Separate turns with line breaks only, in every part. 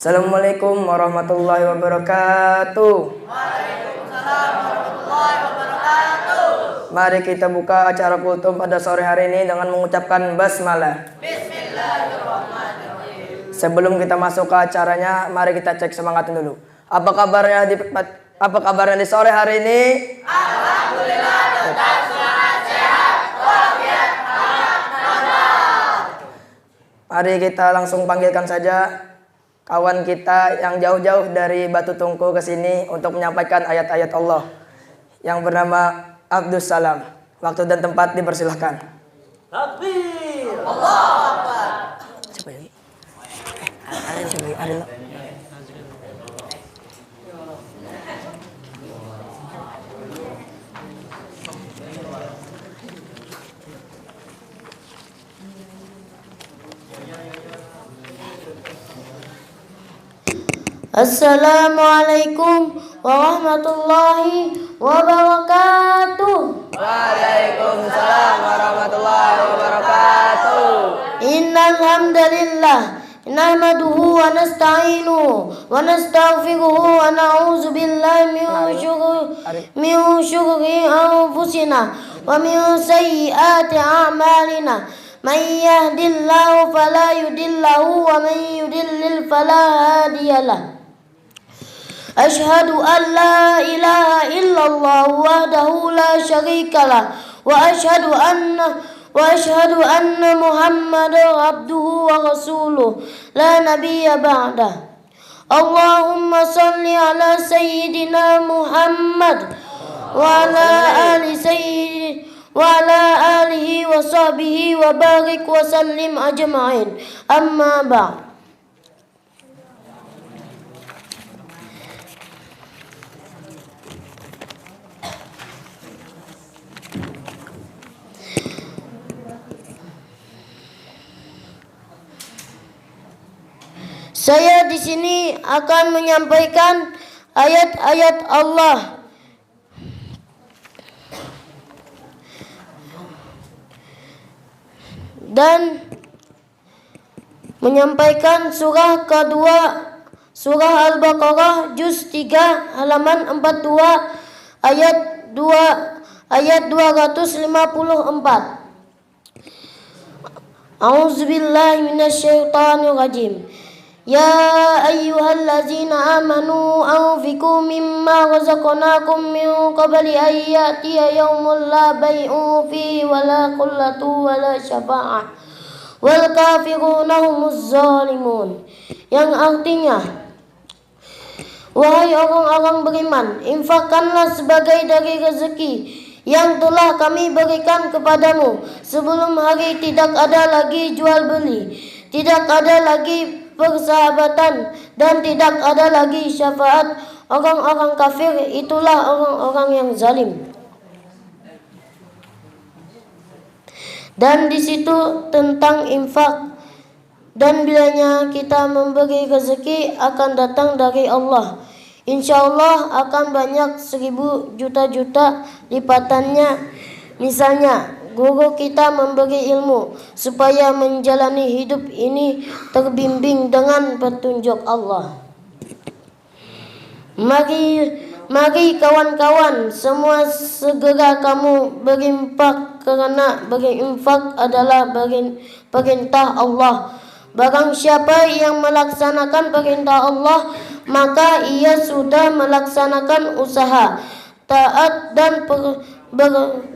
Assalamualaikum warahmatullahi wabarakatuh.
Waalaikumsalam warahmatullahi wabarakatuh.
Mari kita buka acara kultum pada sore hari ini dengan mengucapkan basmalah.
Bismillahirrahmanirrahim.
Sebelum kita masuk ke acaranya, mari kita cek semangat dulu. Apa kabarnya di sore hari ini?
Alhamdulillah tetap semangat, sehat walafiat, mantap.
Mari kita langsung panggilkan saja kawan kita yang jauh-jauh dari Batu Tungku ke sini untuk menyampaikan ayat-ayat Allah yang bernama Abdus Salam. Waktu dan tempat dipersilahkan.
Takbir. Allahu Akbar.
Coba lagi. Ada.
Assalamualaikum warahmatullahi wabarakatuh.
Waalaikumsalam warahmatullahi wabarakatuh.
Innal hamdalillah nahmaduhu wa nasta'inuhu wa nastaghfiruhu wa na'udzu billahi min syururi anfusina wa min sayyiati a'malina. Man yahdihillahu fala yudillahu wa man yudlil fala hadiyalah. Ashhadu an la ilaha illallah wahdahu la syarikalah wa ashhadu anna Muhammadan abduhu wa rasuluh la nabiyya ba'dah. Allahumma salli ala sayyidina Muhammad wa ala alihi wa sahbihi wa barik wa sallim ajma'in. Amma ba'd. Saya di sini akan menyampaikan ayat-ayat Allah. Dan menyampaikan surah kedua, surah Al-Baqarah juz 3 halaman 42 ayat 254. A'udzubillahi minasyaitonir rajim. Ya ayyuhallazina amanu anfiqu mimma razaqnakum min qabli an ya'tiya yawmun la bay'un fihi wala qullatu wala syafa'ah wal kafiruna humuz zalimun. Yang artinya, wahai orang-orang beriman, infakkanlah sebagai dari rezeki yang telah kami berikan kepadamu sebelum hari tidak ada lagi jual beli, tidak ada lagi persahabatan, dan tidak ada lagi syafaat. Orang-orang kafir itulah orang-orang yang zalim. Dan di situ tentang infak, dan bilanya kita memberi rezeki akan datang dari Allah. Insya Allah akan banyak 1000 juta-juta lipatannya. Misalnya guru kita memberi ilmu supaya menjalani hidup ini terbimbing dengan petunjuk Allah. Mari kawan-kawan semua segera kamu berinfak, karena berinfak adalah perintah Allah. Barang siapa yang melaksanakan perintah Allah, maka ia sudah melaksanakan usaha taat dan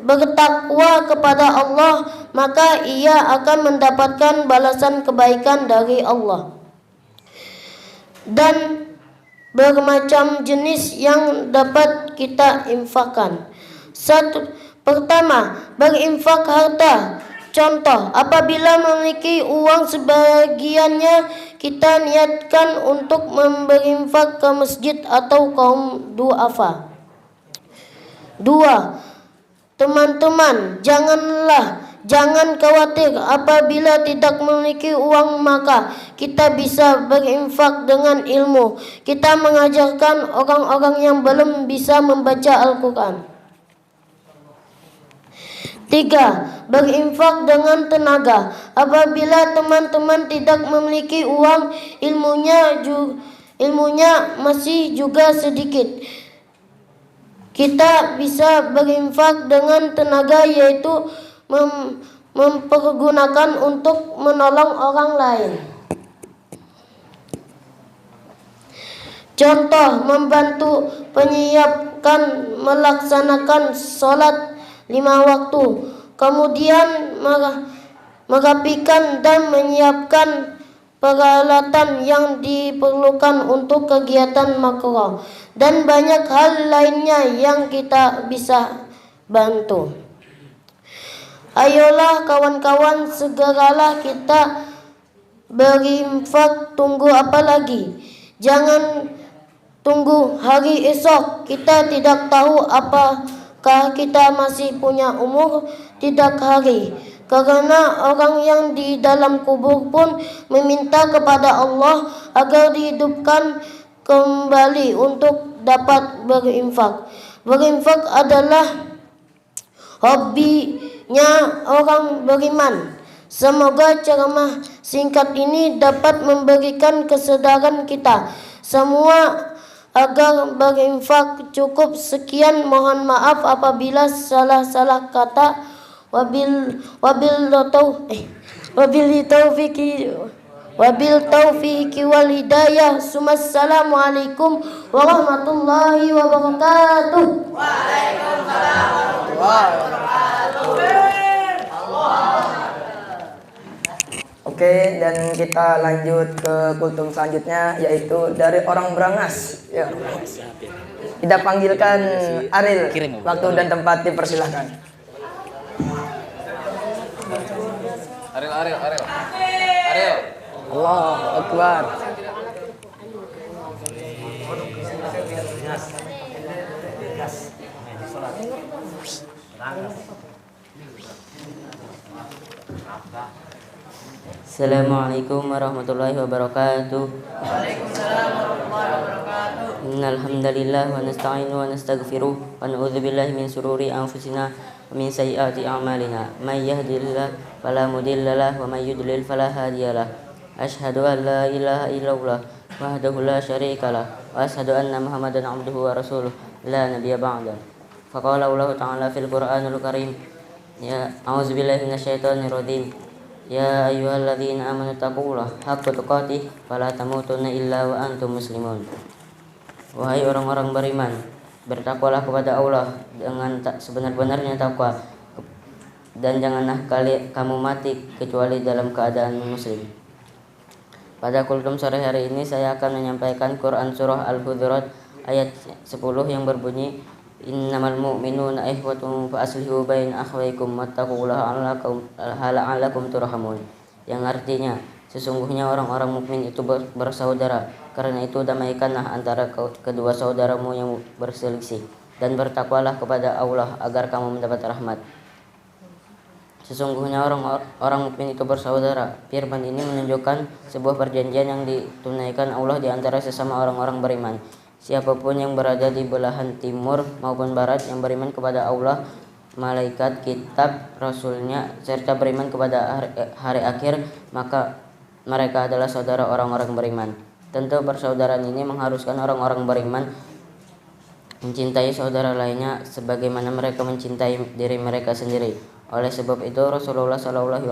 bertakwa kepada Allah, maka ia akan mendapatkan balasan kebaikan dari Allah. Dan bermacam jenis yang dapat kita infakkan. Pertama, berinfak harta. Contoh, apabila memiliki uang sebagiannya, kita niatkan untuk berinfak ke masjid atau kaum duafa. 2. Teman-teman, jangan khawatir apabila tidak memiliki uang, maka kita bisa berinfak dengan ilmu. Kita mengajarkan orang-orang yang belum bisa membaca Al-Quran. 3. Berinfak dengan tenaga. Apabila teman-teman tidak memiliki uang, ilmunya masih juga sedikit. Kita bisa berinfak dengan tenaga, yaitu mempergunakan untuk menolong orang lain. Contoh, membantu penyiapkan melaksanakan sholat 5 waktu, kemudian merapikan dan menyiapkan peralatan yang diperlukan untuk kegiatan makro, dan banyak hal lainnya yang kita bisa bantu. Ayolah kawan-kawan, segeralah kita berinfak. Tunggu apa lagi? Jangan tunggu hari esok. Kita tidak tahu apakah kita masih punya umur tidak hari. Karena orang yang di dalam kubur pun meminta kepada Allah agar dihidupkan kembali untuk dapat berinfak. Berinfak adalah hobinya orang beriman. Semoga ceramah singkat ini dapat memberikan kesadaran kita semua agar berinfak. Cukup sekian, mohon maaf apabila salah-salah kata. Wabil taufiki wal hidayah. Assalamualaikum warahmatullahi wabarakatuh.
Waalaikumsalam warahmatullahi wabarakatuh.
Oke, dan kita lanjut ke kultum selanjutnya, yaitu dari orang Brangas. Ya. Kita panggilkan Aril. Waktu dan tempat dipersilahkan.
Ariel.
Allahu Akbar.
Assalamualaikum warahmatullahi wabarakatuh.
Waalaikumsalam warahmatullahi wabarakatuh.
Innal hamdalillah wa nasta'inu wa nastaghfiruh wa na'udzu billahi min shururi anfusina wa min sayyiati a'malina. May yahdihillahu fala mudilla lahu wa may yudlil fala hadiyalah. Asyhadu an la ilaha illallah wahdahu la syarika lah wa asyhadu anna Muhammadan 'abduhu wa rasuluh la nabiyya ba'da. Faqala Allah ta'ala fil Qur'anil Karim, ya a'udzu billahi minasyaitonir rajim. Ya ayyuhalladzina amanu taqullaha haqqa tuqatih wa la tamutunna illa wa antum muslimun. Wahai orang-orang beriman, bertakwalah kepada Allah dengan sebenar-benarnya takwa, dan janganlah kamu mati kecuali dalam keadaan muslim. Pada kultum sore hari ini saya akan menyampaikan Quran surah Al-Hujurat ayat 10 yang berbunyi, Innamal mu'minuna ikhwatun fa aslihu baina akhawaykum wattaqullaha la'allakum turhamun. Yang artinya, sesungguhnya orang-orang mukmin itu bersaudara, karena itu damaikanlah antara kedua saudaramu yang berselisih, dan bertakwalah kepada Allah agar kamu mendapat rahmat. Sesungguhnya orang mukmin itu bersaudara. Firman ini menunjukkan sebuah perjanjian yang ditunaikan Allah di antara sesama orang-orang beriman. Siapapun yang berada di belahan timur maupun barat yang beriman kepada Allah, malaikat, kitab, rasulnya, serta beriman kepada hari akhir, maka mereka adalah saudara orang-orang beriman. Tentu persaudaraan ini mengharuskan orang-orang beriman mencintai saudara lainnya sebagaimana mereka mencintai diri mereka sendiri. Oleh sebab itu Rasulullah Shallallahu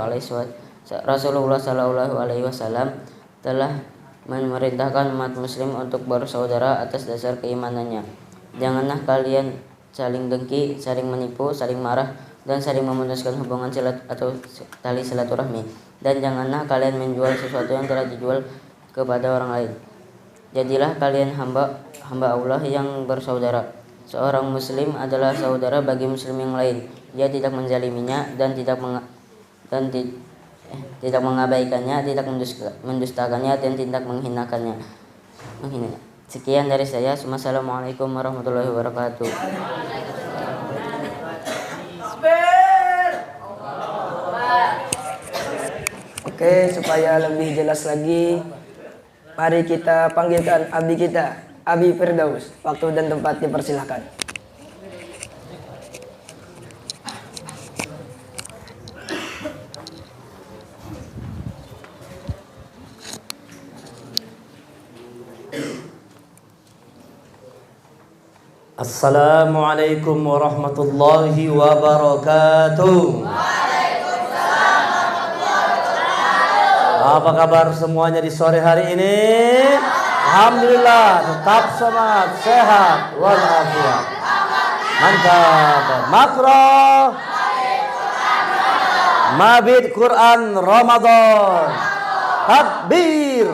Alaihi Wasallam telah memerintahkan umat muslim untuk bersaudara atas dasar keimanannya. Janganlah kalian saling dengki, saling menipu, saling marah, dan saling memutuskan hubungan atau tali silaturahmi. Dan janganlah kalian menjual sesuatu yang telah dijual kepada orang lain. Jadilah kalian hamba Allah yang bersaudara. Seorang muslim adalah saudara bagi muslim yang lain. Dia tidak menzaliminya dan tidak mengabaikannya, tidak mendustakannya, dan tidak menghinakannya. Sekian dari saya. Wassalamualaikum warahmatullahi wabarakatuh.
Oke, supaya lebih jelas lagi, mari kita panggilkan Abi kita, Abi Firdaus. Waktu dan tempat dipersilahkan.
Assalamualaikum warahmatullahi wabarakatuh. Apa kabar semuanya di sore hari ini? Alhamdulillah, tetap semangat, sehat, walafiat. Mantap. Makro Mabit Quran Ramadan. Takbir.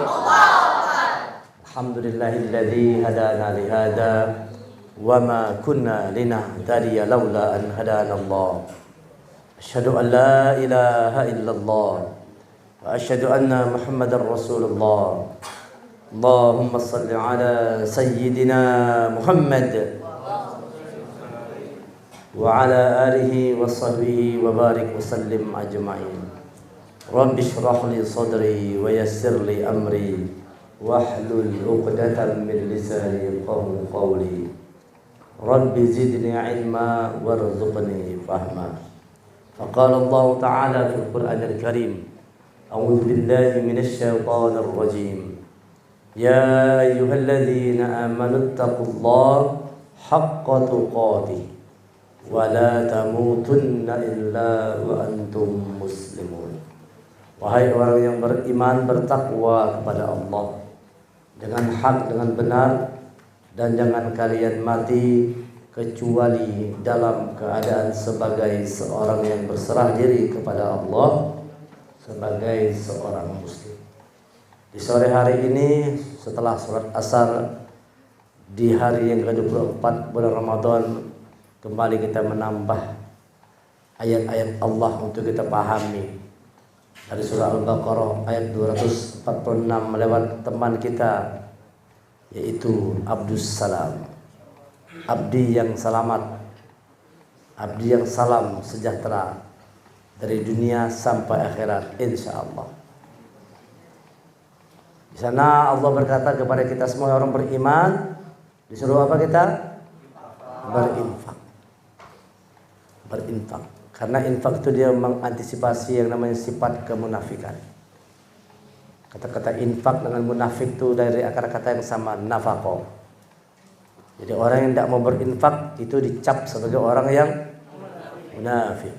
Alhamdulillahilladzi hadana li hada wa ma kunna linahtadiya laula an hadana Allah. Asyhadu an la ilaha illallah wa asyhadu anna Muhammadar Rasulullah. Allahumma salli ala sayyidina Muhammad wa ala alihi wa sahbihi wa barik wa sallim ajma'in. Rabbi shrah li sadri wa yassir li amri wahlul 'uqdatam min lisani yafqahu qawli. Rabbi zidni ilma warzuqni fahma. Faqala Allah Ta'ala fil Qur'anil Karim. A'udzu billahi minasy syaithanir rajim. Ya ayyuhalladzina amanu taqullaha haqqa tuqatih wa la tamutunna illa wa antum muslimun. Wahai orang yang beriman, bertakwa kepada Allah dengan hak, dengan benar, dan jangan kalian mati kecuali dalam keadaan sebagai seorang yang berserah diri kepada Allah, sebagai seorang muslim. Di sore hari ini setelah sholat asar di hari yang ke-24 bulan Ramadan, kembali kita menambah ayat-ayat Allah untuk kita pahami. Dari surah Al-Baqarah ayat 246 lewat teman kita, yaitu Abdus Salam, abdi yang selamat, abdi yang salam sejahtera dari dunia sampai akhirat insyaallah. Di sana Allah berkata kepada kita semua orang beriman, disuruh apa kita? Berinfak. Berinfak. Karena infak itu dia mengantisipasi yang namanya sifat kemunafikan. Kata-kata infak dengan munafik itu dari akar kata yang sama, nafaqah. Jadi orang yang tidak mau berinfak itu dicap sebagai orang yang munafik.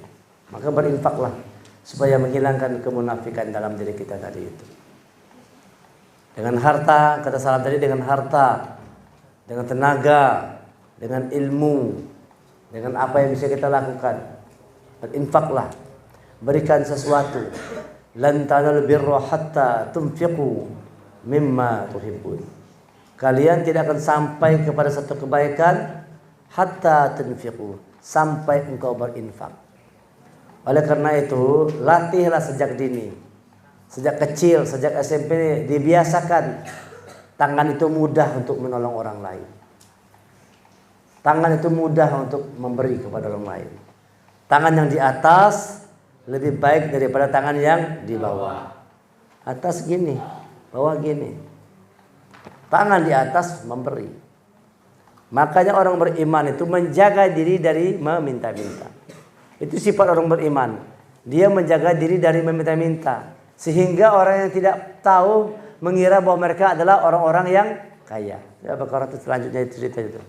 Maka berinfaklah supaya menghilangkan kemunafikan dalam diri kita tadi itu. Dengan harta, kata salam tadi, dengan harta, dengan tenaga, dengan ilmu, dengan apa yang bisa kita lakukan. Berinfaklah, berikan sesuatu. Lan tanalul birra hatta tunfiqu mimma tuhibbun. Kalian tidak akan sampai kepada satu kebaikan hatta tunfiqu, sampai engkau berinfak. Oleh karena itu, latihlah sejak dini. Sejak kecil, sejak SMP dibiasakan tangan itu mudah untuk menolong orang lain. Tangan itu mudah untuk memberi kepada orang lain. Tangan yang di atas lebih baik daripada tangan yang di bawah. Atas gini, bawah gini. Tangan di atas memberi. Makanya orang beriman itu menjaga diri dari meminta-minta. Itu sifat orang beriman. Dia menjaga diri dari meminta-minta. Sehingga orang yang tidak tahu mengira bahwa mereka adalah orang-orang yang kaya. Ya, Baqarah itu selanjutnya itu cerita itu.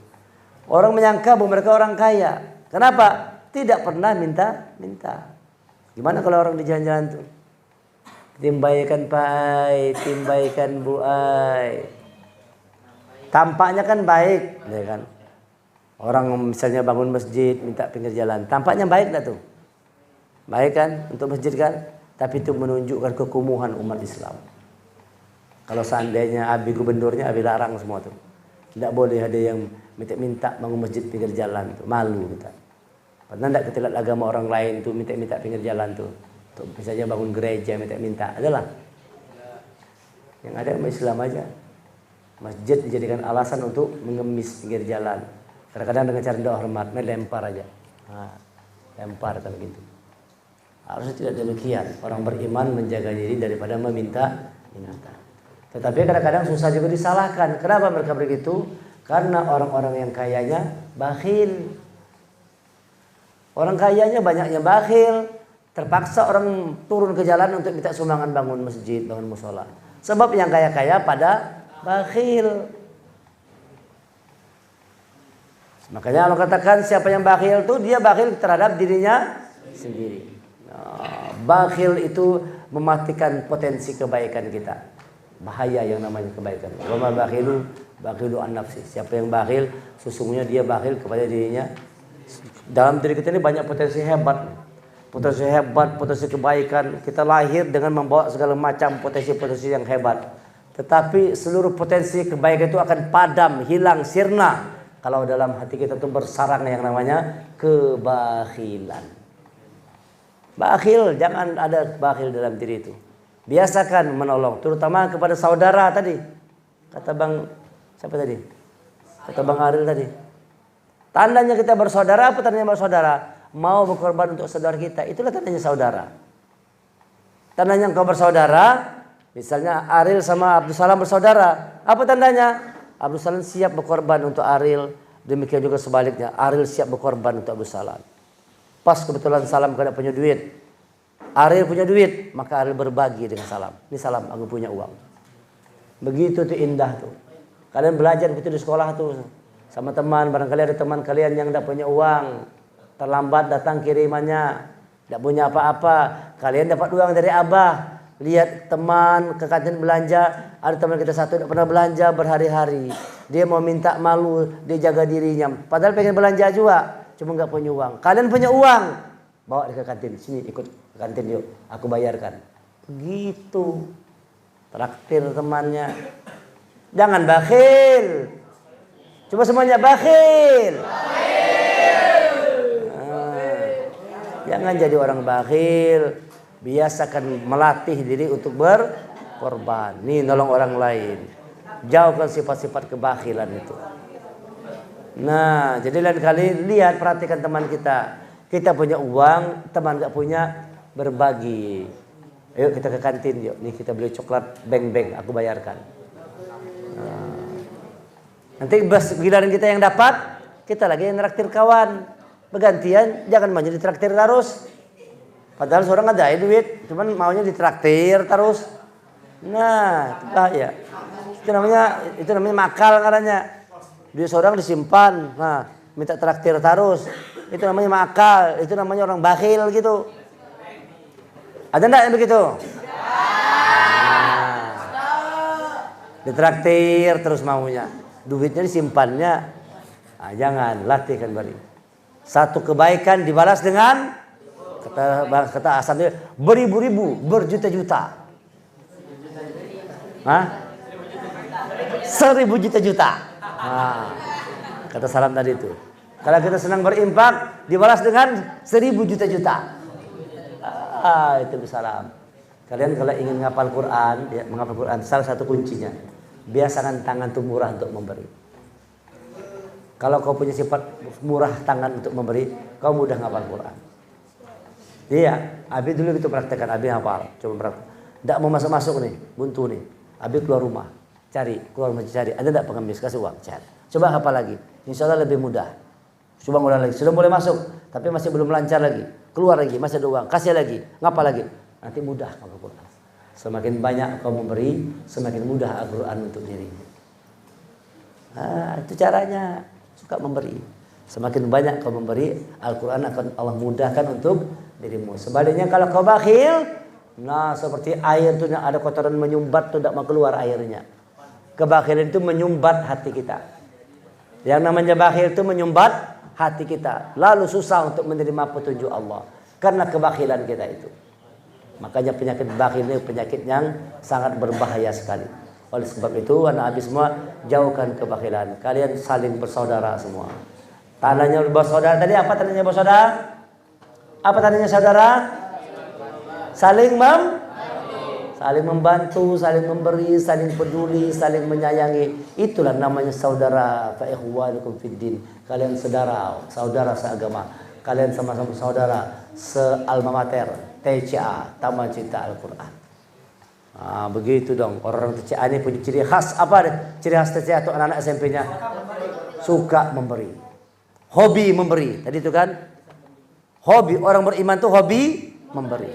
Orang menyangka bahwa mereka orang kaya. Kenapa? Tidak pernah minta-minta. Gimana kalau orang di jalan-jalan tuh? Timbaikan Pak, timbaikan Bu Ai. Tampaknya kan baik, ya kan? Orang misalnya bangun masjid minta pinggir jalan, tampaknya baik dah tuh. Baik kan untuk masjid kan? Tapi itu menunjukkan kekumuhan umat Islam. Kalau seandainya abi gubernurnya abi larang semua tuh. Tidak boleh ada yang minta-minta bangun masjid pinggir jalan tuh, malu kita. Pernah tidak kita lihat agama orang lain tuh minta-minta pinggir jalan tuh. Tuh misalnya bangun gereja minta-minta, adalah. Yang ada umat Islam aja. Masjid dijadikan alasan untuk mengemis pinggir jalan. Kadang-kadang dengan cara doa hormat, lempar aja. Nah, lempar kalau gitu. Harusnya tidak demikian. Orang beriman menjaga diri daripada meminta. Tetapi kadang-kadang susah juga disalahkan. Kenapa mereka begitu? Karena orang-orang yang kayanya bakhil. Orang kayanya banyaknya bakhil. Terpaksa orang turun ke jalan untuk minta sumbangan bangun masjid, bangun musola. Sebab yang kaya-kaya pada bakhil. Makanya Allah katakan siapa yang bakhil tuh dia bakhil terhadap dirinya sendiri. Nah, bakhil itu mematikan potensi kebaikan kita. Bahaya yang namanya kebaikan. Wa ma bakhilu an nafsi. Siapa yang bakhil sesungguhnya dia bakhil kepada dirinya. Dalam diri kita ini banyak potensi hebat. Potensi kebaikan. Kita lahir dengan membawa segala macam potensi-potensi yang hebat. Tetapi seluruh potensi kebaikan itu akan padam, hilang, sirna kalau dalam hati kita itu bersarang yang namanya kebakhilan. Bakhil, jangan ada bakhil dalam diri itu. Biasakan menolong, terutama kepada saudara tadi. Kata Bang, siapa tadi? Kata Bang Aril tadi. Tandanya kita bersaudara, apa tandanya bersaudara? Mau berkorban untuk saudara kita, itulah tandanya saudara. Tandanya engkau bersaudara, misalnya Aril sama Abdul Salam bersaudara. Apa tandanya? Abdul Salam siap berkorban untuk Aril. Demikian juga sebaliknya, Aril siap berkorban untuk Abdul Salam. Pas kebetulan Salam kada punya duit, Aril punya duit, maka Aril berbagi dengan Salam. Ini Salam, aku punya uang. Begitu tuh indah tuh. Kalian belajar begitu di sekolah tuh sama teman. Barangkali ada teman kalian yang tidak punya uang, terlambat datang kirimannya, tidak punya apa-apa. Kalian dapat uang dari abah. Lihat teman ke kantin belanja, ada teman kita satu tidak pernah belanja berhari-hari. Dia mau minta malu, dia jaga dirinya. Padahal pengen belanja juga, cuma nggak punya uang. Kalian punya uang, bawa dia ke kantin. Sini ikut ke kantin yuk, aku bayarkan. Begitu. Traktir temannya. Jangan bakhil. Coba semuanya bakhil. Jangan jadi orang bakhil. Biasakan melatih diri untuk berkorban. Nih nolong orang lain. Jauhkan sifat-sifat kebakhilan itu. Nah, jadi lain kali lihat, perhatikan teman kita. Kita punya uang, teman gak punya, berbagi. Ayo kita ke kantin yuk. Nih kita beli coklat beng-beng, aku bayarkan. Nah, nanti giliran kita yang dapat, kita lagi yang traktir kawan. Bergantian, jangan maunya ditraktir terus. Padahal seorang ada duit, cuman maunya ditraktir terus. Nah, itu bahaya. Itu namanya makal katanya. Duit seorang disimpan, nah minta traktir terus. Itu namanya makal, itu namanya orang bakhil gitu. Ada enggak yang begitu? Nah, ditraktir terus maunya. Duitnya disimpannya. Nah, jangan, latihkan balik. Satu kebaikan dibalas dengan kata asalnya beribu-ribu, berjuta-juta. Hah? 1000 juta-juta. Nah, kata Salam tadi itu. Kalau kita senang berimpak, dibalas dengan 1000 juta-juta. Itu Salam. Kalian kalau ingin menghafal Quran, ya, menghafal Quran, salah satu kuncinya, biasakan tangan itu murah untuk memberi. Kalau kau punya sifat murah tangan untuk memberi, kau mudah menghafal Quran. Iya, Abi dulu gitu praktekkan, Abi hafal, coba praktek. Tidak mau masuk nih, buntu nih. Abi keluar rumah, keluar rumah cari. Ada tidak pengemis, kasih uang, cari. Coba hafal lagi, insya Allah lebih mudah. Coba ulang lagi, sudah boleh masuk, tapi masih belum lancar lagi. Keluar lagi, masih ada uang, kasih lagi, ngapa lagi? Nanti mudah hafal Quran. Semakin banyak kau memberi, semakin mudah Al-Quran untuk dirimu. Nah, itu caranya, suka memberi. Semakin banyak kau memberi, Al-Quran akan Allah mudahkan untuk dirimu. Sebaliknya kalau kau bakhil, nah seperti air itu yang ada kotoran menyumbat itu tidak mau keluar airnya. Kebakhilan itu menyumbat hati kita. Yang namanya bakhil itu menyumbat hati kita. Lalu susah untuk menerima petunjuk Allah karena kebakhilan kita itu. Makanya penyakit bakhil ini penyakit yang sangat berbahaya sekali. Oleh sebab itu anak Abi semua jauhkan kebakhilan. Kalian saling bersaudara semua. Tandanya bersaudara tadi apa tandanya bersaudara? Apa tandanya saudara? Saling membantu, saling memberi, saling peduli, saling menyayangi. Itulah namanya saudara. Fa ikhwanukum fiddin. Kalian saudara seagama. Kalian sama-sama saudara se-alma mater, TCA, Taman Cinta Al-Quran. Nah, begitu dong. Orang TCA ini punya ciri khas apa? Ciri khas TCA atau anak-anak SMP-nya? Suka memberi. Hobi memberi. Tadi itu kan? Hobi. Orang beriman tuh hobi memberi.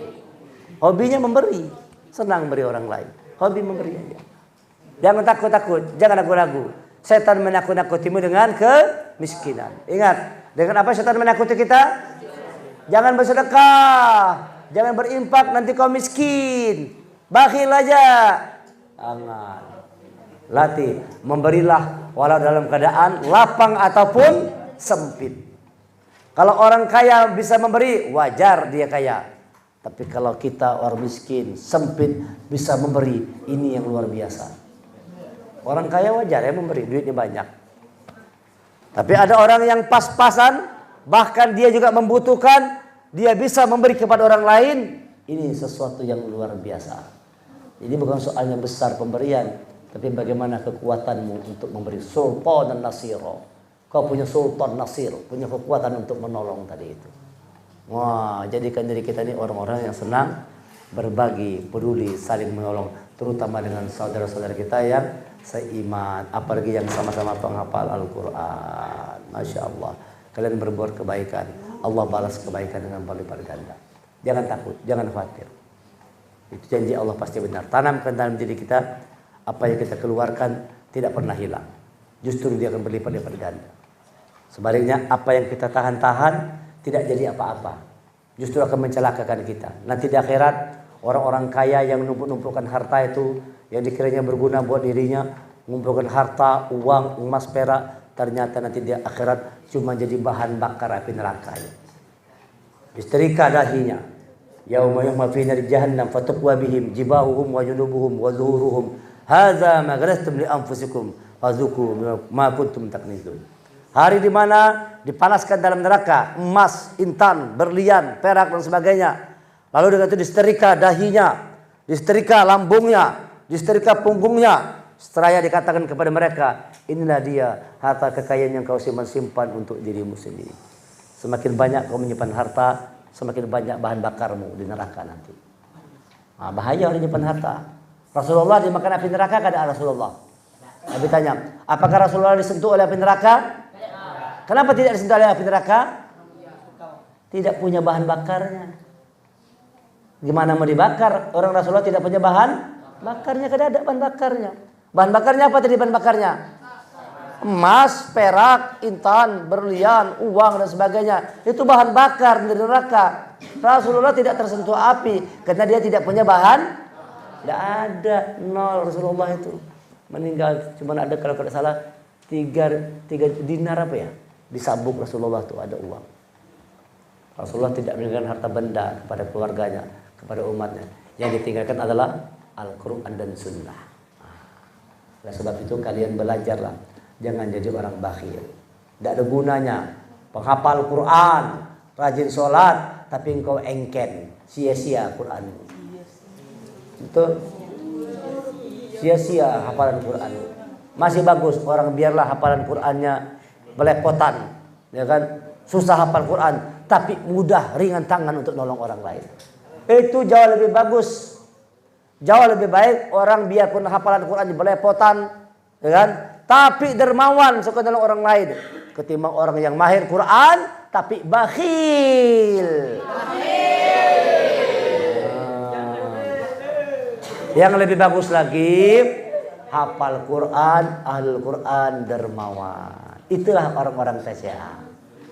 Hobinya memberi. Senang beri orang lain. Hobi memberi aja. Jangan takut-takut. Jangan ragu-ragu. Setan menakut-nakutimu dengan kemiskinan. Ingat, dengan apa setan menakuti kita? Jangan bersedekah, jangan berinfak, nanti kau miskin. Bakhil aja. Jangan. Latih, memberilah walau dalam keadaan lapang ataupun sempit. Kalau orang kaya bisa memberi, wajar dia kaya. Tapi kalau kita orang miskin, sempit, bisa memberi, ini yang luar biasa. Orang kaya wajar ya memberi, duitnya banyak. Tapi ada orang yang pas-pasan, bahkan dia juga membutuhkan, dia bisa memberi kepada orang lain. Ini sesuatu yang luar biasa. Ini bukan soal yang besar pemberian, tapi bagaimana kekuatanmu untuk memberi. Sultan dan nasiro. Kau punya sultan nasir, punya kekuatan untuk menolong tadi itu. Wah, jadikan diri kita ini orang-orang yang senang berbagi, peduli, saling menolong, terutama dengan saudara-saudara kita yang seiman, apalagi yang sama-sama penghafal Al-Quran. Masya Allah, kalian berbuat kebaikan, Allah balas kebaikan dengan berlipat ganda. Jangan takut, jangan khawatir. Itu janji Allah pasti benar. Tanamkan dalam diri kita, apa yang kita keluarkan tidak pernah hilang. Justru dia akan berlipat-lipat ganda. Sebaliknya, apa yang kita tahan-tahan tidak jadi apa-apa. Justru akan mencelakakan kita. Nanti di akhirat, orang-orang kaya yang numpuk-numpukkan harta itu, yang dikiranya berguna buat dirinya, mengumpulkan harta, uang, emas, perak, ternyata nanti di akhirat cuma jadi bahan bakar api neraka. Disetrika dahinya. Yauma yuhma fi nari jahannam fatuqwa bihim jibahuhum wa junubuhum wa zuhuruhum. Hadza ma gharastum li anfusikum fadzuqu ma kuntum taknizun. Hari di mana dipanaskan dalam neraka emas, intan, berlian, perak dan sebagainya. Lalu dengan itu disetrika dahinya, disetrika lambungnya, disetrika punggungnya. Seraya dikatakan kepada mereka, inilah dia harta kekayaan yang kau simpan untuk dirimu sendiri. Semakin banyak kau menyimpan harta, semakin banyak bahan bakarmu di neraka nanti. Nah, bahaya orang menyimpan harta. Rasulullah dimakan api neraka kada Rasulullah. Nabi tanya, apakah Rasulullah disentuh oleh api neraka? Kenapa tidak disentuh oleh api neraka? Tidak punya bahan bakarnya. Gimana mau dibakar? Orang Rasulullah tidak punya bahan bakarnya, kada ada bahan bakarnya. Bahan bakarnya apa tadi bahan bakarnya? Emas, perak, intan, berlian, uang dan sebagainya. Itu bahan bakar dari neraka. Rasulullah tidak tersentuh api karena dia tidak punya bahan. Tidak ada, nol Rasulullah itu. Meninggal cuma ada kalau tidak salah 3 dinar apa ya? Di sabuk Rasulullah itu ada uang. Rasulullah tidak meninggalkan harta benda kepada keluarganya, kepada umatnya. Yang ditinggalkan adalah Al-Quran dan Sunnah. Oleh sebab itu kalian belajarlah, jangan jadi orang bakhil. Tidak ada gunanya penghafal Quran, rajin sholat, tapi engkau engken, sia-sia Quran. Itu sia-sia hafalan Quran. Masih bagus orang biarlah hafalan Qurannya belepotan, ya kan? Susah hafal Quran, tapi mudah, ringan tangan untuk nolong orang lain. Itu jauh lebih bagus. Jauh lebih baik orang biarpun hafalan Quran belepotan, ya kan? Tapi dermawan suka nolong orang lain ketimbang orang yang mahir Quran tapi bakhil. Yang lebih bagus lagi hafal Quran, ahlul Quran, dermawan. Itulah orang-orang TCA.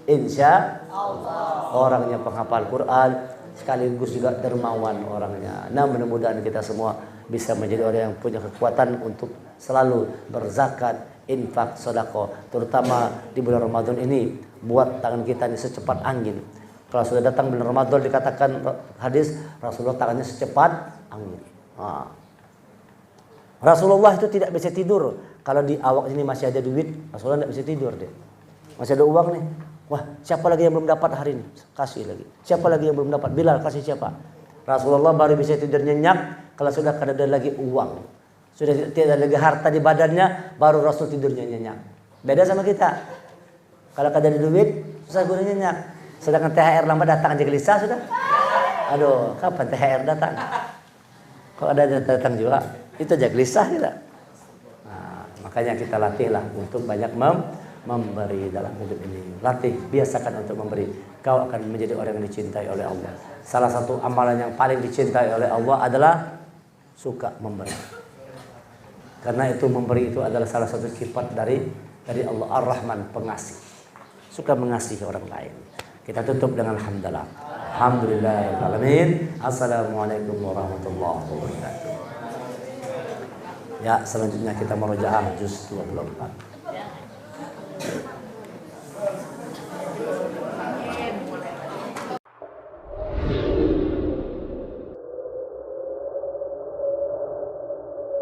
Insya Allah orangnya penghafal Quran sekaligus juga dermawan orangnya. Nah, mudah-mudahan kita semua bisa menjadi orang yang punya kekuatan untuk selalu berzakat, infak, sedekah, terutama di bulan Ramadan ini. Buat tangan kita ini secepat angin. Kalau sudah datang bulan Ramadan dikatakan hadis Rasulullah tangannya secepat angin. Nah. Rasulullah itu tidak bisa tidur. Kalau di awak ini masih ada duit, Rasulullah tidak bisa tidur deh. Masih ada uang nih. Wah, siapa lagi yang belum dapat hari ini? Kasih lagi. Siapa lagi yang belum dapat? Bilal, kasih siapa? Rasulullah baru bisa tidur nyenyak kalau sudah kada ada lagi uang. Sudah tidak ada lagi harta di badannya, baru Rasul tidurnya nyenyak. Beda sama kita. Kalau kada ada duit, susah guna nyenyak. Sedangkan THR lambat datang aja gelisah sudah. Aduh, kapan THR datang? Kok ada datang juga? Itu aja gelisah kita. Nah, makanya kita latihlah untuk banyak memberi dalam hidup ini. Latih, biasakan untuk memberi. Kau akan menjadi orang yang dicintai oleh Allah. Salah satu amalan yang paling dicintai oleh Allah adalah suka memberi. Karena itu memberi itu adalah salah satu sifat dari Allah Ar-Rahman, pengasih. Suka mengasihi orang lain. Kita tutup dengan hamdalah. Alhamdulillahirrahmanirrahim. Assalamualaikum warahmatullahi wabarakatuh. Ya, selanjutnya kita merujaah juz 24.